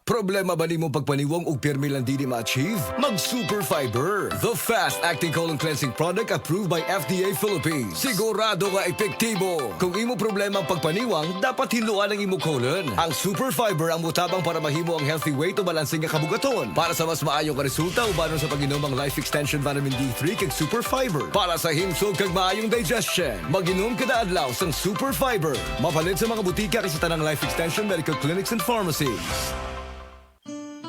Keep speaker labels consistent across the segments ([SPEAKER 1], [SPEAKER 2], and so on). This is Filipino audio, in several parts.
[SPEAKER 1] Problema ba nimo pagpaniwang og pirmi lang dili ma-achieve? Mag Super Fiber, the fast-acting colon cleansing product approved by FDA Philippines. Sigurado nga epektibo. Kung imo problema ang pagpaniwang, dapat hiluan ang imo colon. Ang Super Fiber ang mutabang para mahimo ang healthy weight o balansing nga kabugaton. Para sa mas maayong ka resulta ubanon sa pag-inom ang Life Extension Vitamin D3 kag Super Fiber. Para sa himsog kag maayong digestion, mag-inom kada adlaw sang Super Fiber. Mapalit sa mga butika kay sa tanang Life Extension Medical Clinics and Pharmacies.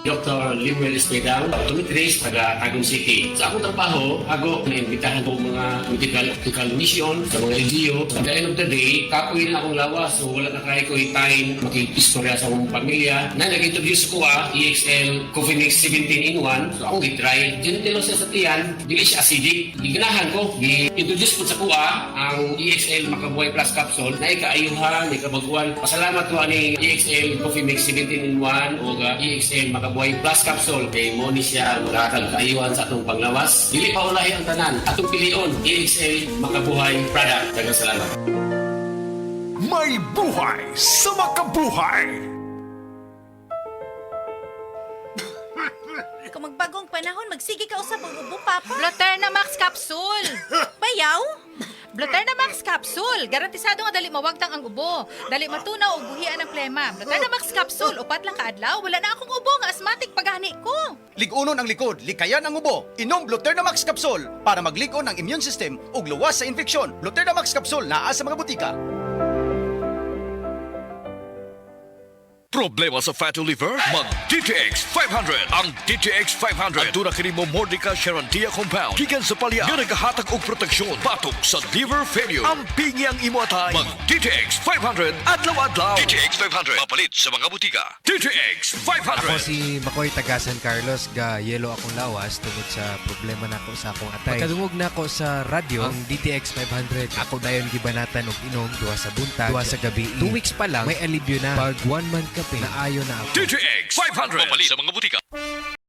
[SPEAKER 2] Dr. Limuel Espedal, optometrist, taga Tagum City. Sa akong trabaho, ako naimbitahan ko mga medical mission sa mga LGU. At the end of the day, kapoy na akong lawas. So wala na kaya ko time makikistorya sa akong pamilya. Na nag-introduce ko EXL Coffee Mix 17 in 1. So akong i-try. Ginitilo siya sa tiyan, dili siya acidic. Iganahan ko, i-introduce ko sa kuha ang EXL Makabuhay Plus Capsule na ikaayuhan, ikabaguan. Pasalamat ko ani EXL Coffee Mix 17 in 1 o EXL Makabuhay Plus Capsule kay mo ni siya magkakag kaayuhan sa atong panglawas. Dili pa ulahi ang tanan. Atong pilion, EXL Makabuhay product. Daghang salamat.
[SPEAKER 3] May buhay sa makabuhay!
[SPEAKER 4] Kung magbagong panahon, magsige ka usab og ubo, Papa.
[SPEAKER 5] Bluterna Max Capsule!
[SPEAKER 4] Bayaw?
[SPEAKER 5] Bluterna Max Capsule! Garantisado nga dali mawagtang ang ubo. Dali matunaw og buhian ang plema. Bluterna Max Capsule, upat lang kaadlaw, wala na akong ubo nga asthmatic paghani ko.
[SPEAKER 6] Ligunon ang likod, likayan ang ubo. Inom Bluterna Max Capsule para maglikon ang immune system ug luwas sa infeksyon. Bluterna Max Capsule naa sa mga butika.
[SPEAKER 3] Problema sa fatty liver? Mag DTX 500. Ang DTX 500 adto na kini mo Mordica Charantia compound gikan sa palya nga nagahatag og proteksyon batok sa liver failure. Ang pingi ang imo atay. Mag DTX 500 adlaw-adlaw. DTX 500 mapalit sa mga butika. DTX 500.
[SPEAKER 7] Ako si Makoy taga San Carlos, ga yelo akong lawas tungod sa problema nako sa akong atay. Pagkadungog nako sa radyo ang DTX 500. Ako dayon gibanatan og inom duha sa buntag, duha sa gabi. 2 weeks pa lang may alibyo na. Pag 1 month kape na ayo na ako.
[SPEAKER 3] DTX 500 mapalit sa mga butika.